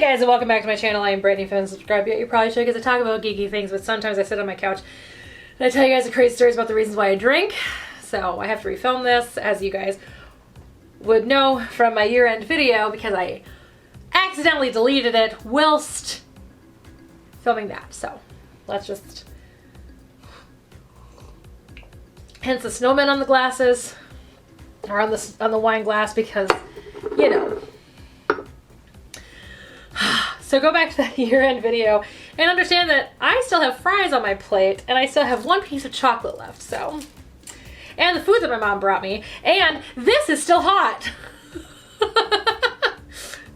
guys, and welcome back to my channel. I am Brittany. If you haven't subscribed yet, you probably should, because I talk about geeky things, but sometimes I sit on my couch and I tell you guys the crazy stories about the reasons why I drink. So I have to refilm this, as you guys would know from my year-end video, because I accidentally deleted it whilst filming that. So let's just... Hence the snowman on the glasses, or on the wine glass, because, you know. So go back to that year-end video and understand that I still have fries on my plate and I still have one piece of chocolate left, so. And the food that my mom brought me, and this is still hot.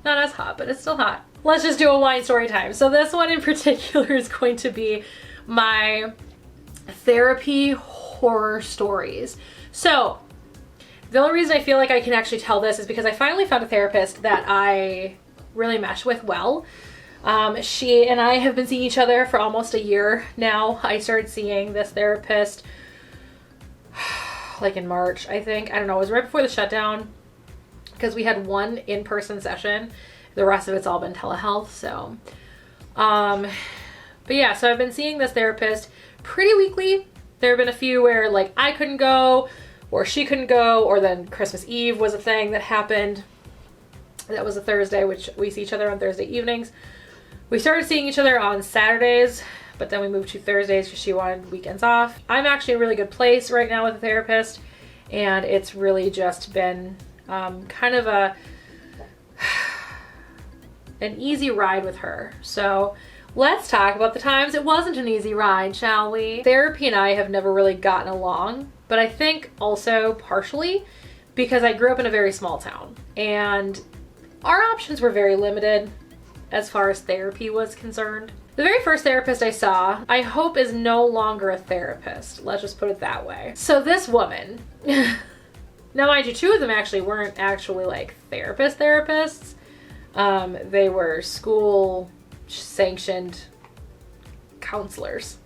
Not as hot, but it's still hot. Let's just do a wine story time. So this one in particular is going to be my therapy horror stories. So the only reason I feel like I can actually tell this is because I finally found a therapist that I really mesh with well. She and I have been seeing each other for almost a year now. I started seeing this therapist like in March, I think. I don't know, it was right before the shutdown, because we had one in-person session. The rest of it's all been telehealth, so. But yeah, so I've been seeing this therapist pretty weekly. There have been a few where like I couldn't go, or she couldn't go, or then Christmas Eve was a thing that happened. That was a Thursday, which we see each other on Thursday evenings. We started seeing each other on Saturdays, but then we moved to Thursdays because she wanted weekends off. I'm actually in a really good place right now with a therapist, and it's really just been kind of an easy ride with her. So let's talk about the times it wasn't an easy ride, shall we? Therapy and I have never really gotten along, but I think also partially because I grew up in a very small town, and our options were very limited as far as therapy was concerned. The very first therapist I saw, I hope is no longer a therapist. Let's just put it that way. So this woman, now mind you, two of them actually weren't actually like therapists. They were school sanctioned counselors.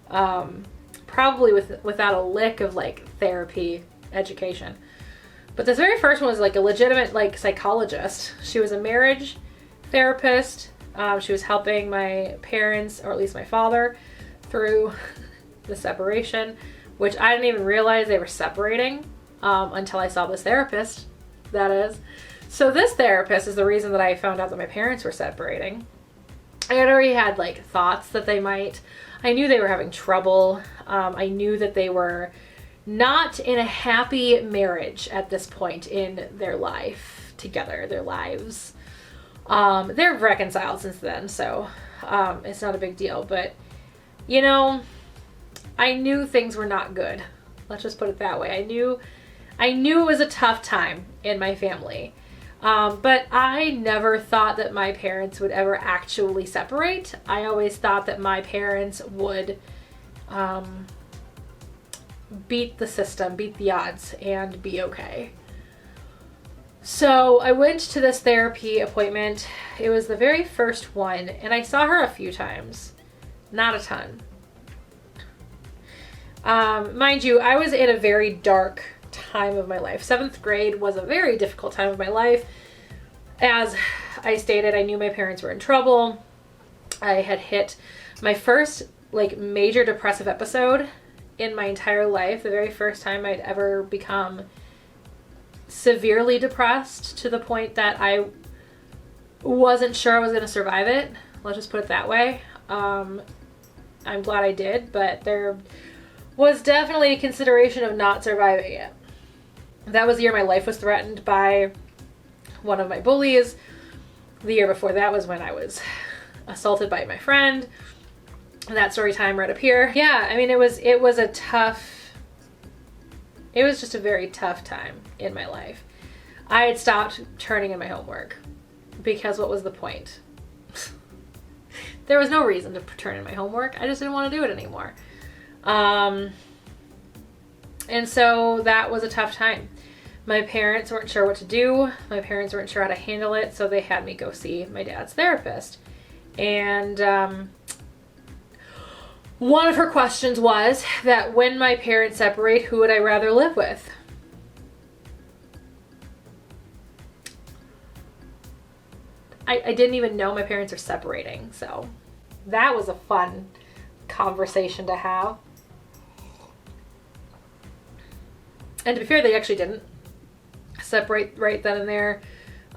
Probably without a lick of like therapy education. But this very first one was like a legitimate like psychologist. She was a marriage therapist. She was helping my parents, or at least my father, through the separation, which I didn't even realize they were separating until I saw this therapist, that is. So this therapist is the reason that I found out that my parents were separating. I had already had like thoughts that they might. I knew they were having trouble. I knew that they were not in a happy marriage at this point in their life together, their lives. They're reconciled since then, so it's not a big deal, but you know, I knew things were not good. Let's just put it that way. I knew it was a tough time in my family. But I never thought that my parents would ever actually separate. I always thought that my parents would beat the system, beat the odds, and be okay. So I went to this therapy appointment. It was the very first one, and I saw her a few times. Not a ton. Mind you, I was in a very dark time of my life. 7th grade was a very difficult time of my life. As I stated, I knew my parents were in trouble. I had hit my first like major depressive episode in my entire life. The very first time I'd ever become severely depressed to the point that I wasn't sure I was going to survive it. Let's just put it that way. I'm glad I did, but there was definitely a consideration of not surviving it. That was the year my life was threatened by one of my bullies. The year before that was when I was assaulted by my friend. That story time right up here. Yeah, I mean, it was just a very tough time in my life. I had stopped turning in my homework because what was the point? There was no reason to turn in my homework. I just didn't want to do it anymore. And so that was a tough time. My parents weren't sure what to do. My parents weren't sure how to handle it, so they had me go see my dad's therapist. And one of her questions was that when my parents separate, who would I rather live with? I didn't even know my parents are separating. So that was a fun conversation to have. And to be fair, they actually didn't separate right then and there.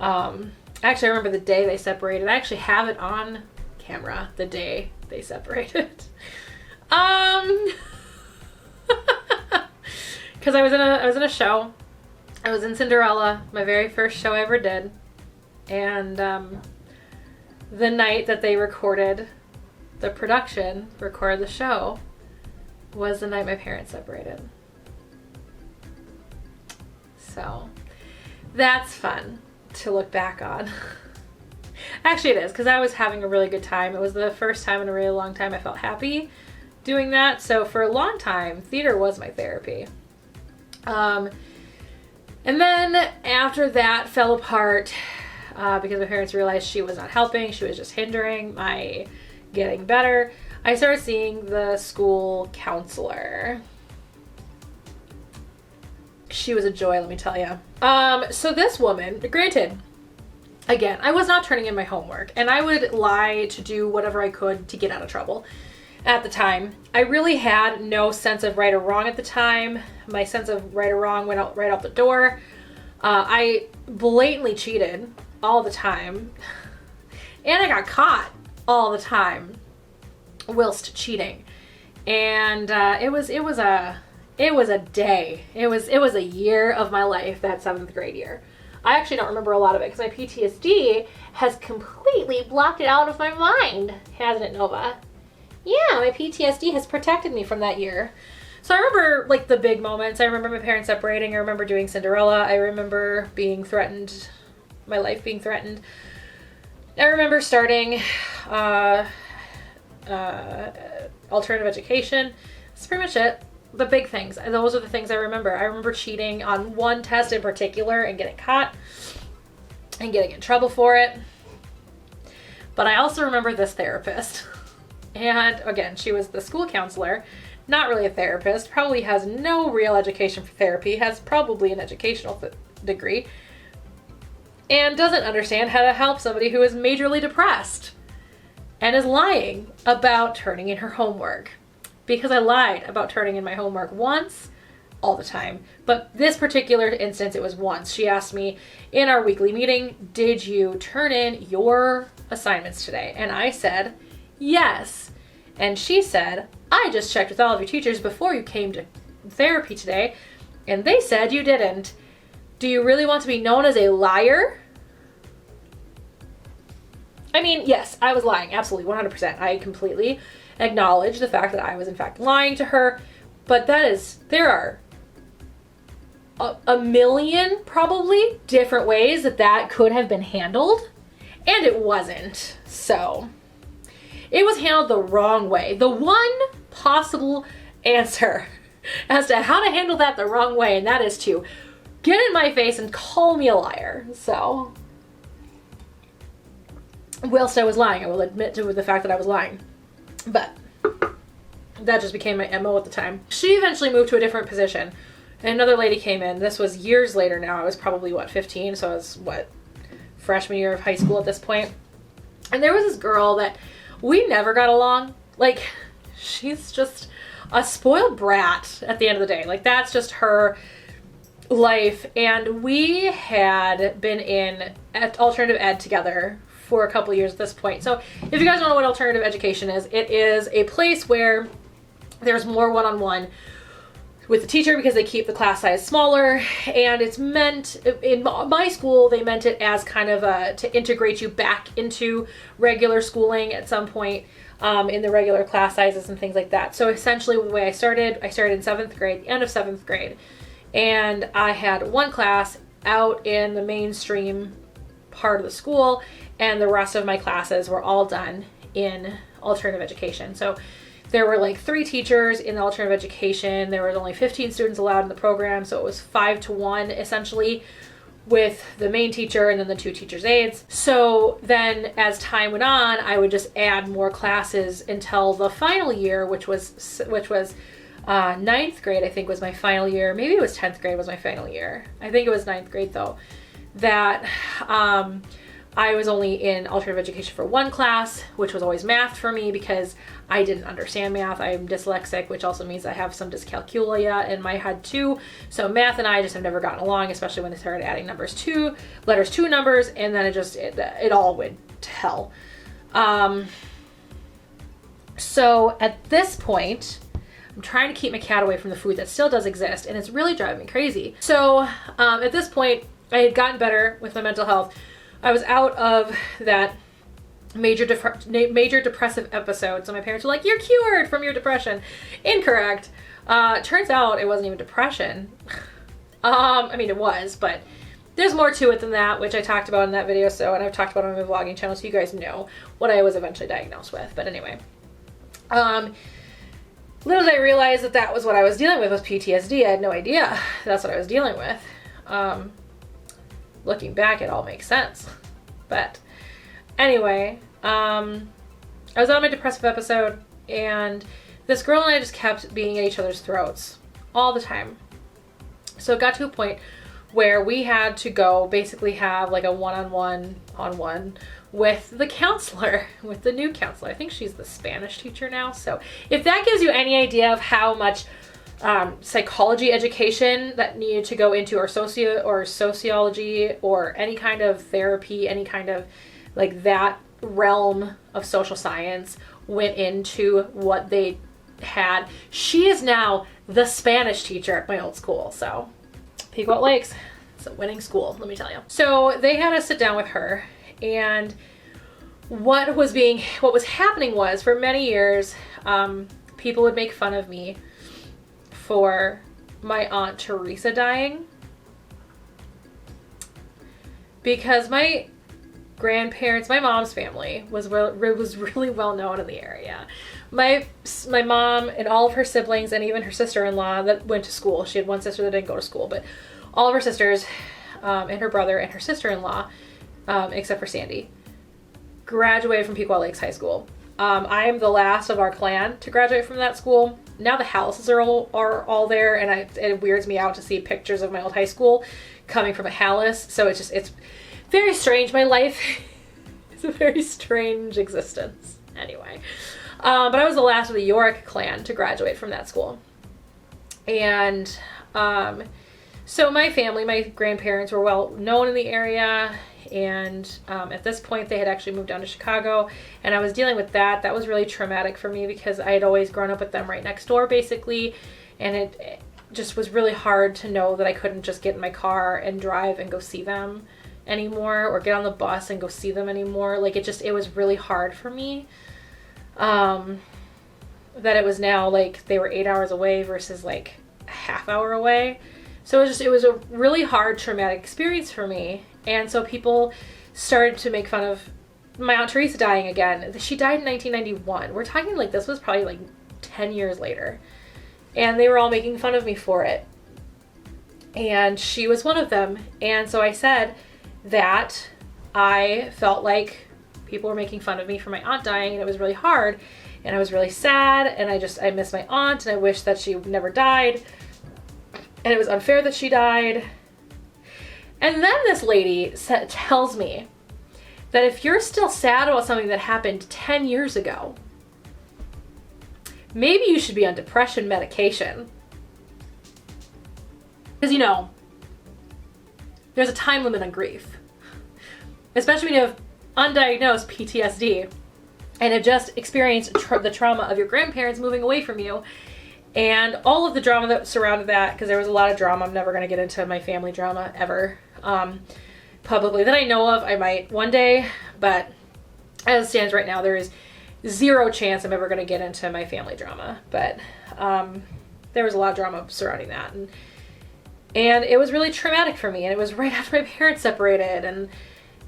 Actually, I remember the day they separated. I actually have it on camera, the day they separated. Because I was in a show. I was in Cinderella, my very first show I ever did. And the night that they recorded the production, recorded the show, was the night my parents separated. So that's fun to look back on. Actually, it is, because I was having a really good time. It was the first time in a really long time I felt happy doing that. So for a long time, theater was my therapy. And then after that fell apart, because my parents realized she was not helping, she was just hindering my getting better, I started seeing the school counselor. She was a joy, let me tell you. So this woman, granted, again, I was not turning in my homework, and I would lie to do whatever I could to get out of trouble at the time. I really had no sense of right or wrong at the time. My sense of right or wrong went out right out the door. I blatantly cheated all the time, and I got caught all the time whilst cheating. And it was a day. It was a year of my life, that 7th grade year. I actually don't remember a lot of it because my PTSD has completely blocked it out of my mind, hasn't it, Nova? Yeah, my PTSD has protected me from that year. So I remember like the big moments. I remember my parents separating. I remember doing Cinderella. I remember being threatened, my life being threatened. I remember starting alternative education. That's pretty much it. The big things. Those are the things I remember. I remember cheating on one test in particular and getting caught and getting in trouble for it. But I also remember this therapist. And again, she was the school counselor, not really a therapist, probably has no real education for therapy, has probably an educational degree, and doesn't understand how to help somebody who is majorly depressed and is lying about turning in her homework. Because I lied about turning in my homework once, all the time. But this particular instance, it was once. She asked me in our weekly meeting, did you turn in your assignments today? And I said, yes. And she said, I just checked with all of your teachers before you came to therapy today, and they said you didn't. Do you really want to be known as a liar? I mean, yes, I was lying. Absolutely, 100%. I completely acknowledge the fact that I was in fact lying to her, but there are a million probably different ways that could have been handled, and it wasn't. So it was handled the wrong way. The one possible answer as to how to handle that the wrong way, and that is to get in my face and call me a liar. So whilst I was lying, I will admit to the fact that I was lying. But that just became my MO at the time. She eventually moved to a different position. And another lady came in. This was years later now. I was probably, 15? So I was, freshman year of high school at this point. And there was this girl that we never got along. Like, she's just a spoiled brat at the end of the day. Like, that's just her life. And we had been in alternative ed together for a couple years at this point. So if you guys don't know what alternative education is, it is a place where there's more one-on-one with the teacher because they keep the class size smaller, and it's meant, in my school, they meant it as kind of to integrate you back into regular schooling at some point in the regular class sizes and things like that. So essentially the way I started in 7th grade, the end of 7th grade, and I had one class out in the mainstream part of the school, and the rest of my classes were all done in alternative education. So there were 3 teachers in the alternative education. There was only 15 students allowed in the program, so it was 5-to-1 essentially, with the main teacher and then the 2 teachers' aides. So then as time went on, I would just add more classes until the final year, which was 9th grade, I think was my final year. Maybe it was 10th grade was my final year. I think it was 9th grade though. That I was only in alternative education for one class, which was always math for me because I didn't understand math. I'm dyslexic, which also means I have some dyscalculia in my head too. So math and I just have never gotten along, especially when they started adding letters to numbers, and then it all went to hell. So at this point, I'm trying to keep my cat away from the food that still does exist, and it's really driving me crazy. So at this point, I had gotten better with my mental health. I was out of that major depressive episode. So my parents were like, "You're cured from your depression." Incorrect. Turns out it wasn't even depression. I mean, it was, but there's more to it than that, which I talked about in that video. And I've talked about it on my vlogging channel, so you guys know what I was eventually diagnosed with. But anyway, little did I realize that was what I was dealing with was PTSD. I had no idea that's what I was dealing with. Looking back, it all makes sense. But anyway, I was on my depressive episode, and this girl and I just kept being at each other's throats all the time. So it got to a point where we had to go basically have like a one-on-one with the counselor, with the new counselor. I think she's the Spanish teacher now. So if that gives you any idea of how much psychology education that needed to go into, or sociology, or any kind of therapy, any kind of like that realm of social science went into what they had. She is now the Spanish teacher at my old school. So Pequot Lakes, it's a winning school, let me tell you. So they had us sit down with her, and what was happening was, for many years, people would make fun of me for my Aunt Teresa dying, because my grandparents, my mom's family was really well known in the area. My mom and all of her siblings, and even her sister-in-law that went to school. She had one sister that didn't go to school, but all of her sisters, and her brother and her sister-in-law, except for Sandy, graduated from Pequot Lakes High School. I am the last of our clan to graduate from that school. Now the Halaas are all there, and it weirds me out to see pictures of my old high school coming from a Halaas. So it's very strange. My life is a very strange existence. Anyway, but I was the last of the York clan to graduate from that school. And so my family, my grandparents were well known in the area. And at this point, they had actually moved down to Chicago, and I was dealing with that. That was really traumatic for me because I had always grown up with them right next door, basically, and it just was really hard to know that I couldn't just get in my car and drive and go see them anymore, or get on the bus and go see them anymore. Like, it was really hard for me, that it was now like they were 8 hours away versus like a half hour away. So it was a really hard, traumatic experience for me. And so people started to make fun of my Aunt Teresa dying again. She died in 1991. We're talking like this was probably like 10 years later. And they were all making fun of me for it. And she was one of them. And so I said that I felt like people were making fun of me for my aunt dying, and it was really hard. And I was really sad, and I miss my aunt, and I wish that she never died. And it was unfair that she died. And then this lady tells me that if you're still sad about something that happened 10 years ago, maybe you should be on depression medication. Because, there's a time limit on grief. Especially when you have undiagnosed PTSD and have just experienced the trauma of your grandparents moving away from you. And all of the drama that surrounded that, because there was a lot of drama. I'm never going to get into my family drama ever publicly that I know of. I might one day, but as it stands right now, there is zero chance I'm ever going to get into my family drama. But there was a lot of drama surrounding that. And it was really traumatic for me. And it was right after my parents separated.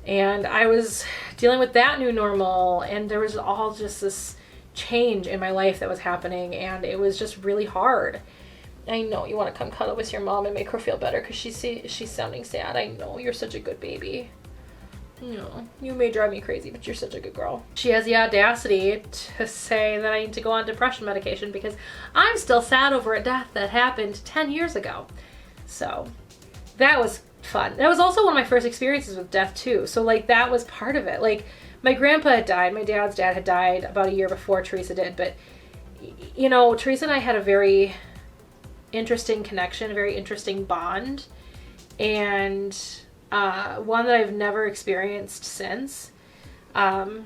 And I was dealing with that new normal. And there was all just this change in my life that was happening, and it was just really hard. I know you want to come cuddle with your mom and make her feel better because she's sounding sad. I know, you're such a good baby. You may drive me crazy, but you're such a good girl. She has the audacity to say that I need to go on depression medication because I'm still sad over a death that happened 10 years ago. So that was fun. That was also one of my first experiences with death too. So like that was part of it. Like my grandpa had died. My dad's dad had died about a year before Teresa did. But you know, Teresa and I had a very interesting connection, a very interesting bond, and one that I've never experienced since. And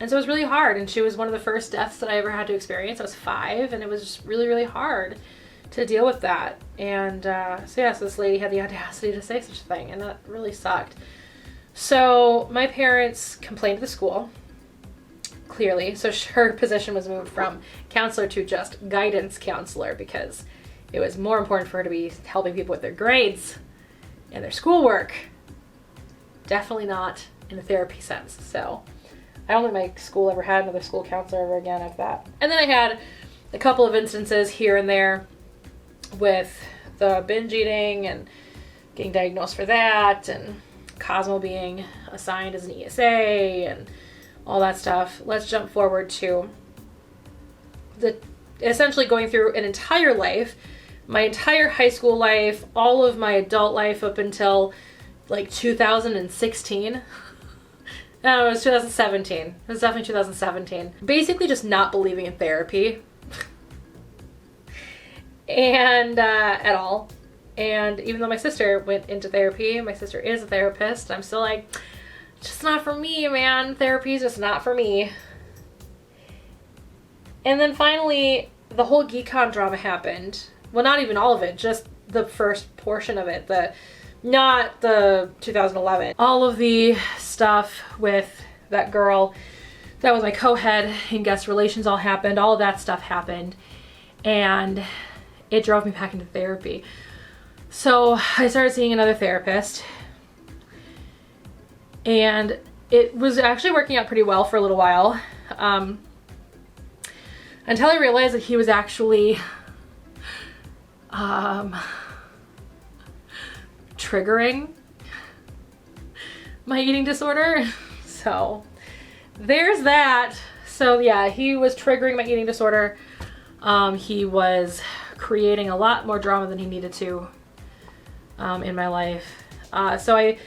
so it was really hard. And she was one of the first deaths that I ever had to experience. I was 5, and it was just really, really hard to deal with that. And so this lady had the audacity to say such a thing, and that really sucked. So my parents complained to the school, clearly. So her position was moved from counselor to just guidance counselor, because it was more important for her to be helping people with their grades and their schoolwork. Definitely not in the therapy sense. So I don't think my school ever had another school counselor ever again after that. And then I had a couple of instances here and there with the binge eating and getting diagnosed for that, and Cosmo being assigned as an ESA and all that stuff. Let's jump forward to essentially going through an entire life, my entire high school life, all of my adult life up until like 2016. No, it was 2017. It was definitely 2017. Basically just not believing in therapy. And at all. And even though my sister went into therapy, my sister is a therapist, I'm still like, just not for me, man. Therapy is just not for me. And then finally, the whole GeekCon drama happened. Well, not even all of it, just the first portion of it. Not the 2011. All of the stuff with that girl that was my co-head in guest relations all happened. All of that stuff happened. And it drove me back into therapy. So I started seeing another therapist. And it was actually working out pretty well for a little while. Until I realized that he was actually triggering my eating disorder. So there's that. So yeah, he was triggering my eating disorder. He was creating a lot more drama than he needed to in my life. So I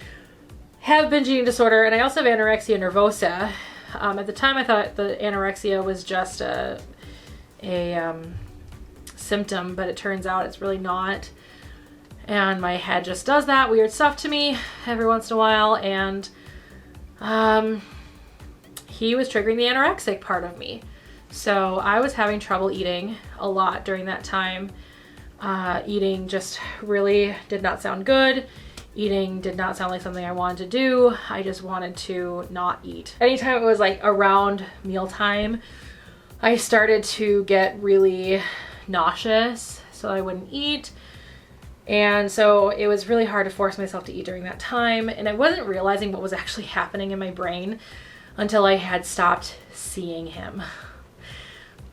have binge eating disorder, and I also have anorexia nervosa. At the time I thought the anorexia was just a symptom, but it turns out it's really not. And my head just does that weird stuff to me every once in a while, and he was triggering the anorexic part of me. So I was having trouble eating a lot during that time. Eating just really did not sound good. Eating did not sound like something I wanted to do. I just wanted to not eat. Anytime it was like around mealtime, I started to get really nauseous, so I wouldn't eat. And so it was really hard to force myself to eat during that time. And I wasn't realizing what was actually happening in my brain until I had stopped seeing him.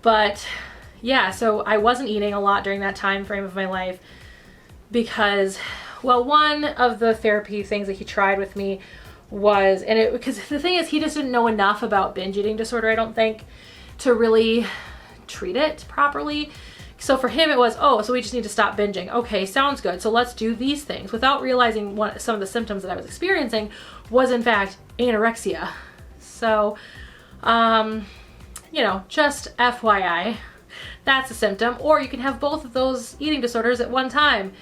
But yeah, so I wasn't eating a lot during that time frame of my life because, well, one of the therapy things that he tried with me was, because the thing is, he just didn't know enough about binge eating disorder, I don't think, to really treat it properly. So for him it was, oh, so we just need to stop binging. Okay, sounds good. So let's do these things, without realizing what some of the symptoms that I was experiencing was in fact anorexia. So, just FYI, that's a symptom. Or you can have both of those eating disorders at one time,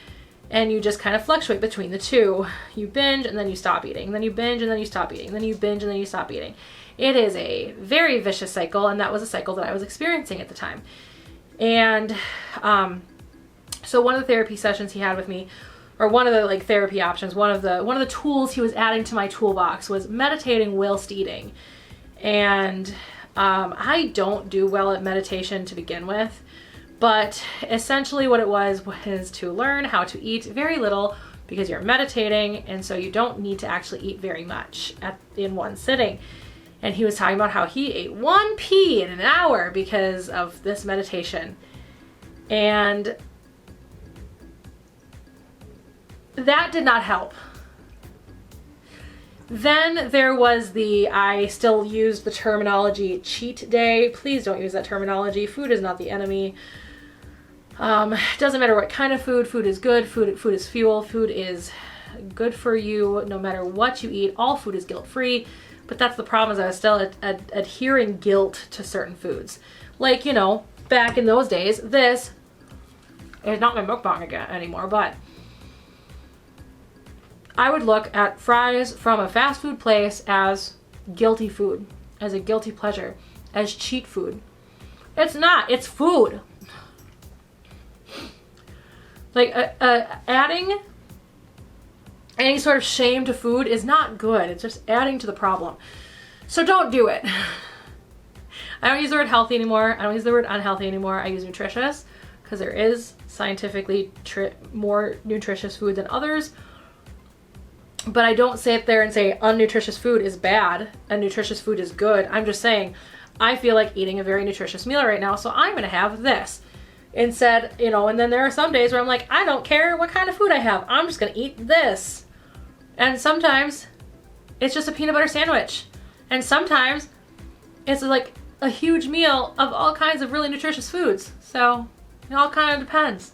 and you just kind of fluctuate between the two. You binge and then you stop eating, then you binge and then you stop eating, then you binge and then you stop eating. It is a very vicious cycle, and that was a cycle that I was experiencing at the time. And so one of the therapy sessions he had with me, or one of the therapy options, one of the tools he was adding to my toolbox was meditating whilst eating. And I don't do well at meditation to begin with, but essentially what it was to learn how to eat very little, because you're meditating, and so you don't need to actually eat very much in one sitting. And he was talking about how he ate 1 pea in an hour because of this meditation. And that did not help. Then there was I still used the terminology cheat day. Please don't use that terminology. Food is not the enemy. It doesn't matter what kind of food. Food is good. Food is fuel. Food is good for you no matter what you eat. All food is guilt-free. But that's the problem, is I was still adhering guilt to certain foods. Like, you know, back in those days, this is not my mukbang again anymore, but I would look at fries from a fast food place as guilty food, as a guilty pleasure, as cheat food. It's not, it's food. Like, adding any sort of shame to food is not good. It's just adding to the problem. So don't do it. I don't use the word healthy anymore. I don't use the word unhealthy anymore. I use nutritious, because there is scientifically more nutritious food than others. But I don't sit there and say unnutritious food is bad and nutritious food is good. I'm just saying I feel like eating a very nutritious meal right now, so I'm going to have this. Instead, you know, and then there are some days where I'm like, I don't care what kind of food I have. I'm just going to eat this. And sometimes it's just a peanut butter sandwich. And sometimes it's like a huge meal of all kinds of really nutritious foods. So it all kind of depends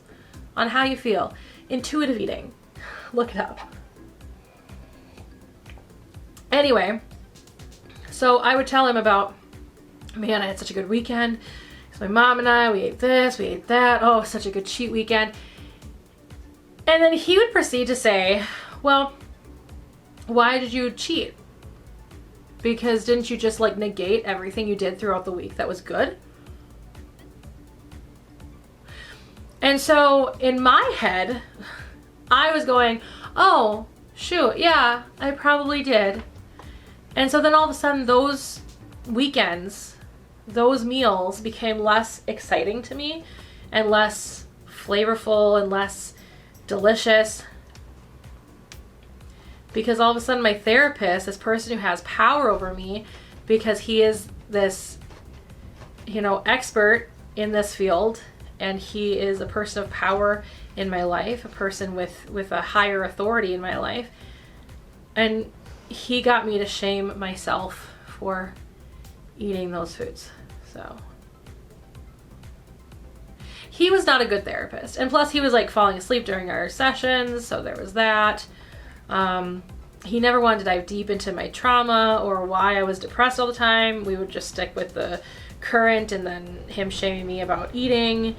on how you feel. Intuitive eating. Look it up. Anyway, so I would tell him about, man, I had such a good weekend. So my mom and I, we ate this, we ate that. Oh, such a good cheat weekend. And then he would proceed to say, well, why did you cheat? Because didn't you just like negate everything you did throughout the week that was good? And so in my head, I was going, oh, shoot, yeah, I probably did. And so then all of a sudden those weekends, those meals became less exciting to me and less flavorful and less delicious, because all of a sudden my therapist, this person who has power over me because he is this, you know, expert in this field, and he is a person of power in my life, a person with a higher authority in my life, and he got me to shame myself for eating those foods. So he was not a good therapist, and plus he was like falling asleep during our sessions, so there was that. He never wanted to dive deep into my trauma or why I was depressed all the time. We would just stick with the current and then him shaming me about eating.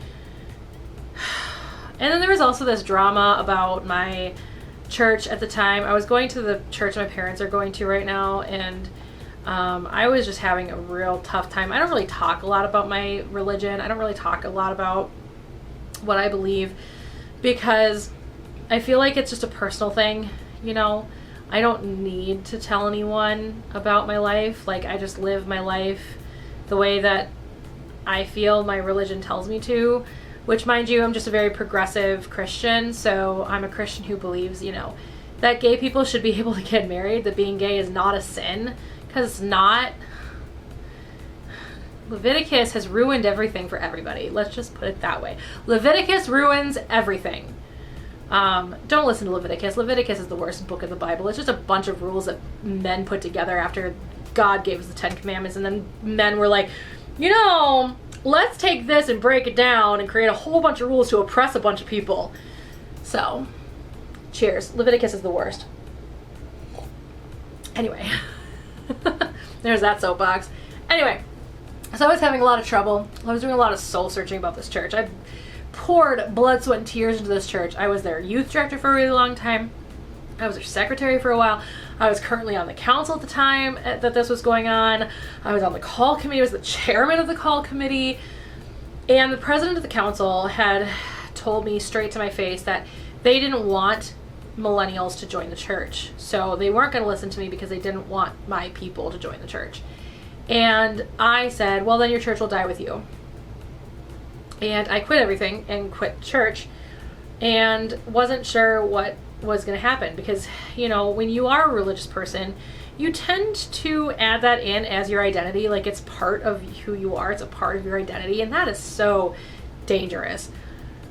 And then there was also this drama about my church at the time. I was going to the church my parents are going to right now, and I was just having a real tough time. I don't really talk a lot about my religion. I don't really talk a lot about what I believe because I feel like it's just a personal thing, you know? I don't need to tell anyone about my life. Like, I just live my life the way that I feel my religion tells me to, which, mind you, I'm just a very progressive Christian. So I'm a Christian who believes, you know, that gay people should be able to get married, that being gay is not a sin, because it's not. Leviticus has ruined everything for everybody. Let's just put it that way. Leviticus ruins everything. Don't listen to Leviticus. Leviticus is the worst book of the Bible. It's just a bunch of rules that men put together after God gave us the 10 Commandments, and then men were like, you know, let's take this and break it down and create a whole bunch of rules to oppress a bunch of people. So, cheers. Leviticus is the worst. Anyway, there's that soapbox. Anyway, so I was having a lot of trouble. I was doing a lot of soul searching about this church. I poured blood, sweat, and tears into this church. I was their youth director for a really long time. I was their secretary for a while. I was currently on the council at the time that this was going on. I was on the call committee. I was the chairman of the call committee. And the president of the council had told me straight to my face that they didn't want millennials to join the church. So they weren't going to listen to me because they didn't want my people to join the church. And I said, well, then your church will die with you. And I quit everything and quit church and wasn't sure what was going to happen because, you know, when you are a religious person, you tend to add that in as your identity. Like, it's part of who you are. It's a part of your identity. And that is so dangerous.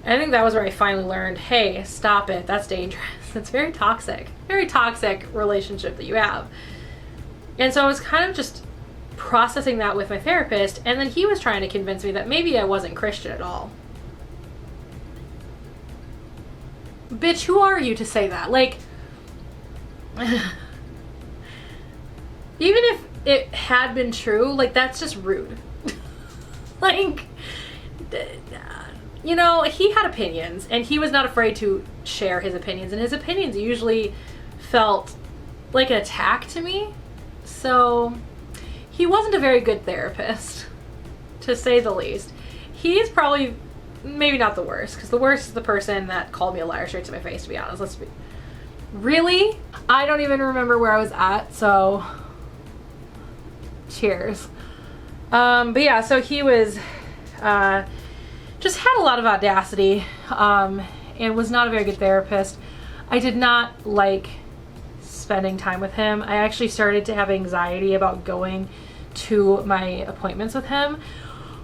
And I think that was where I finally learned, hey, stop it. That's dangerous. It's very toxic relationship that you have. And so I was kind of just processing that with my therapist, and then he was trying to convince me that maybe I wasn't Christian at all. Bitch, who are you to say that? Like, even if it had been true, like, that's just rude. Like, you know, he had opinions, and he was not afraid to share his opinions, and his opinions usually felt like an attack to me. So he wasn't a very good therapist, to say the least. He is probably maybe not the worst, because the worst is the person that called me a liar straight to my face, to be honest. Let's be really, I don't even remember where I was at, so cheers. But yeah, so he was just had a lot of audacity, and was not a very good therapist. I did not like spending time with him. I actually started to have anxiety about going to my appointments with him,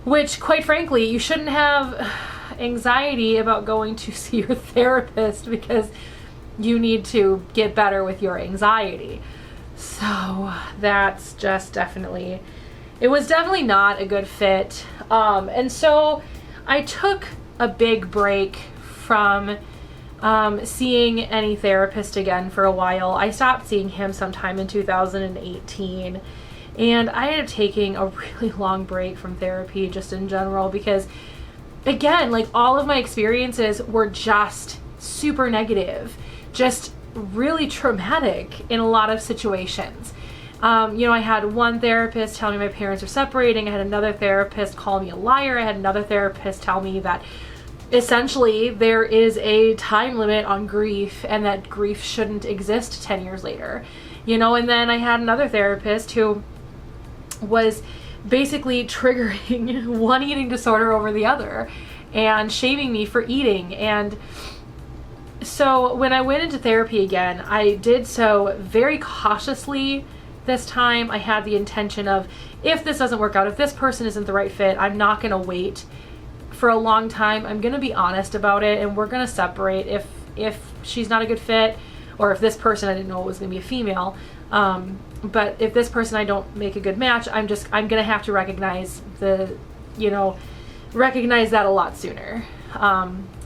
which, quite frankly, you shouldn't have anxiety about going to see your therapist, because you need to get better with your anxiety. So that's just definitely, it was definitely not a good fit. And so I took a big break from seeing any therapist again for a while. I stopped seeing him sometime in 2018, and I ended up taking a really long break from therapy just in general, because again, like, all of my experiences were just super negative, just really traumatic in a lot of situations. You know, I had one therapist tell me my parents were separating. I had another therapist call me a liar. I had another therapist tell me that essentially there is a time limit on grief, and that grief shouldn't exist 10 years later. You know, and then I had another therapist who was basically triggering one eating disorder over the other and shaming me for eating. And so when I went into therapy again, I did so very cautiously. This time I had the intention of, if this doesn't work out, if this person isn't the right fit, I'm not going to wait for a long time. I'm going to be honest about it, and we're going to separate if she's not a good fit, or if this person, I didn't know it was going to be a female, but if this person I don't make a good match, I'm going to have to recognize recognize that a lot sooner,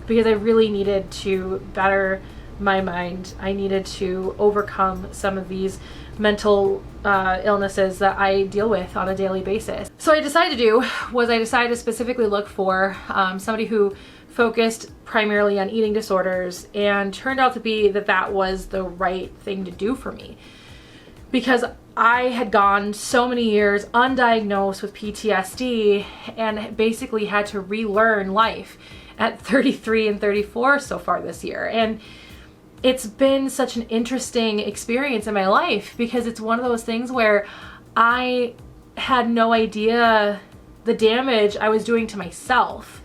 because I really needed to better my mind. I needed to overcome some of these mental illnesses that I deal with on a daily basis. So what I decided to do was I decided to specifically look for somebody who focused primarily on eating disorders, and turned out to be that was the right thing to do for me, because I had gone so many years undiagnosed with PTSD and basically had to relearn life at 33 and 34 so far this year. And it's been such an interesting experience in my life, because it's one of those things where I had no idea the damage I was doing to myself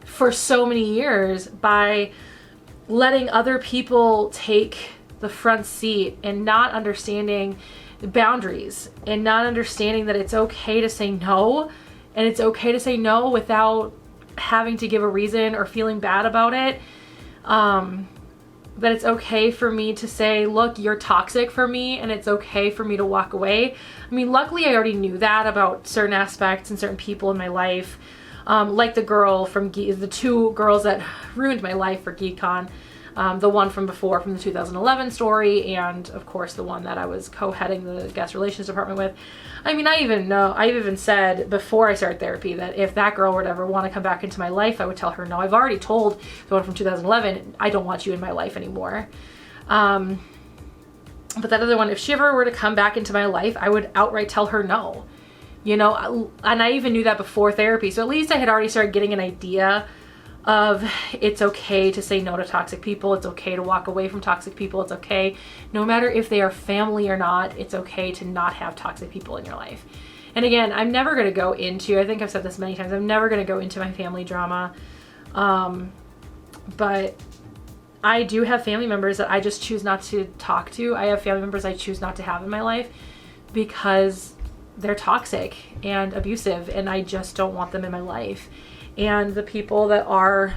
for so many years by letting other people take the front seat, and not understanding boundaries, and not understanding that it's okay to say no, and it's okay to say no without having to give a reason or feeling bad about it. That it's okay for me to say, look, you're toxic for me, and it's okay for me to walk away. I mean, luckily I already knew that about certain aspects and certain people in my life, like the two girls that ruined my life for GeekCon, the one from before, from the 2011 story, and of course the one that I was co-heading the guest relations department with. I mean, I even said before I started therapy that if that girl would ever want to come back into my life, I would tell her no. I've already told the one from 2011, I don't want you in my life anymore. But that other one, if she ever were to come back into my life, I would outright tell her no. You know, and I even knew that before therapy. So at least I had already started getting an idea of it's okay to say no to toxic people. It's okay to walk away from toxic people. It's okay, no matter if they are family or not, it's okay to not have toxic people in your life. And again, I'm never going to go into, I think I've said this many times, I'm never going to go into my family drama. But I do have family members that I just choose not to talk to. I have family members I choose not to have in my life because they're toxic and abusive, and I just don't want them in my life. And the people that are,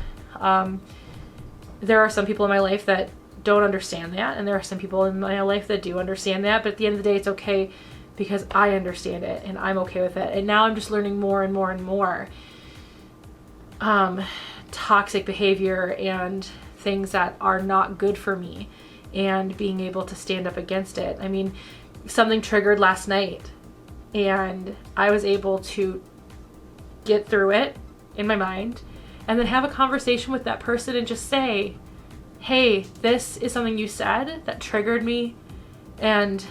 there are some people in my life that don't understand that, and there are some people in my life that do understand that, but at the end of the day, it's okay because I understand it and I'm okay with it. And now I'm just learning more and more and more toxic behavior and things that are not good for me. and being able to stand up against it. I mean, something triggered last night and I was able to get through it in my mind and then have a conversation with that person and just say, hey, this is something you said that triggered me, and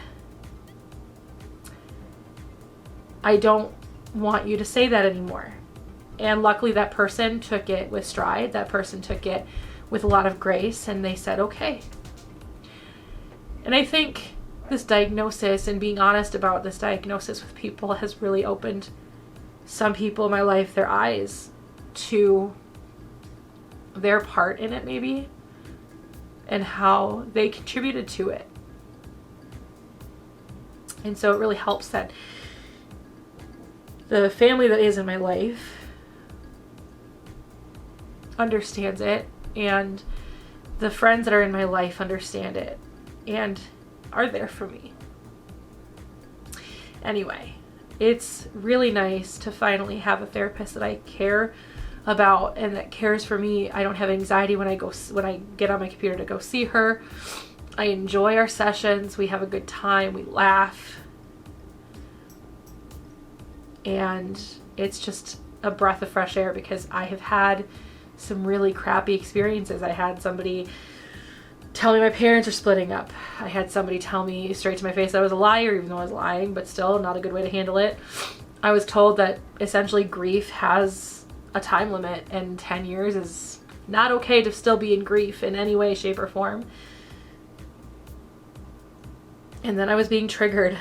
I don't want you to say that anymore. And luckily that person took it with stride. That person took it with a lot of grace, and they said, okay. And I think this diagnosis and being honest about this diagnosis with people has really opened some people in my life their eyes to their part in it, maybe, and how they contributed to it. And so it really helps that the family that is in my life understands it, and the friends that are in my life understand it and are there for me. Anyway, it's really nice to finally have a therapist that I care about and that cares for me. I don't have anxiety when I get on my computer to go see her. I enjoy our sessions. We have a good time. We laugh. And it's just a breath of fresh air, because I have had some really crappy experiences. I had somebody tell me my parents are splitting up. I had somebody tell me straight to my face that I was a liar, even though I was lying, but still not a good way to handle it. I was told that essentially grief has a time limit, and 10 years is not okay to still be in grief in any way, shape, or form. And then I was being triggered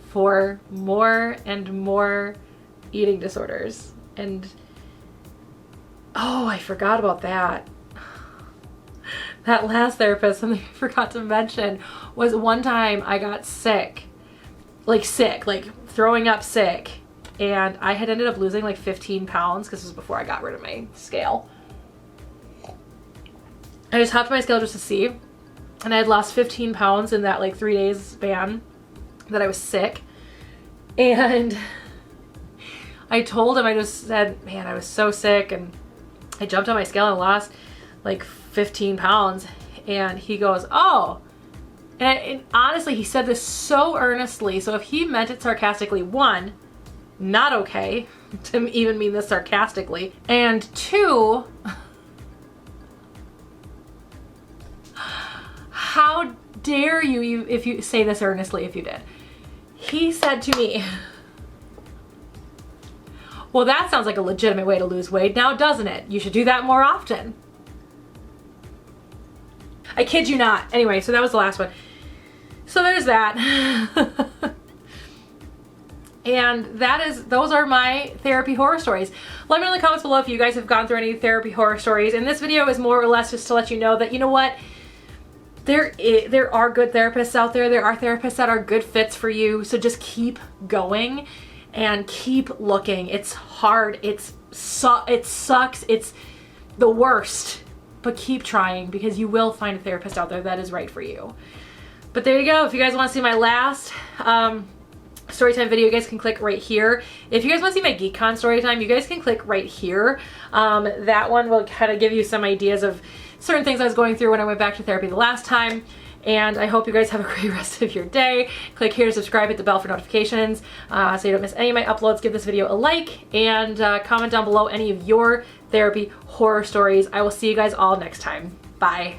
for more and more eating disorders. And oh, I forgot about that. That last therapist, something I forgot to mention was one time I got sick, like throwing up sick. And I had ended up losing like 15 pounds because this was before I got rid of my scale. I just hopped on my scale just to see. And I had lost 15 pounds in that like 3 days span that I was sick. And I told him, I just said, man, I was so sick. And I jumped on my scale and lost like 15 pounds. And he goes, oh. And honestly, he said this so earnestly. So if he meant it sarcastically, one, not okay to even mean this sarcastically, and two, how dare you if you say this earnestly if you did. He said to me, well, that sounds like a legitimate way to lose weight now, doesn't it? You should do that more often. I kid you not. Anyway, so that was the last one. So there's that. And those are my therapy horror stories. Let me know in the comments below if you guys have gone through any therapy horror stories. And this video is more or less just to let you know that, you know what, there are good therapists out there. There are therapists that are good fits for you. So just keep going and keep looking. It's hard. It sucks. It's the worst. But keep trying, because you will find a therapist out there that is right for you. But there you go. If you guys want to see my last storytime video, you guys can click right here. If you guys want to see my GeekCon storytime, you guys can click right here. That one will kind of give you some ideas of certain things I was going through when I went back to therapy the last time. And I hope you guys have a great rest of your day. Click here to subscribe, hit the bell for notifications so you don't miss any of my uploads. Give this video a like, and comment down below any of your therapy horror stories. I will see you guys all next time. Bye.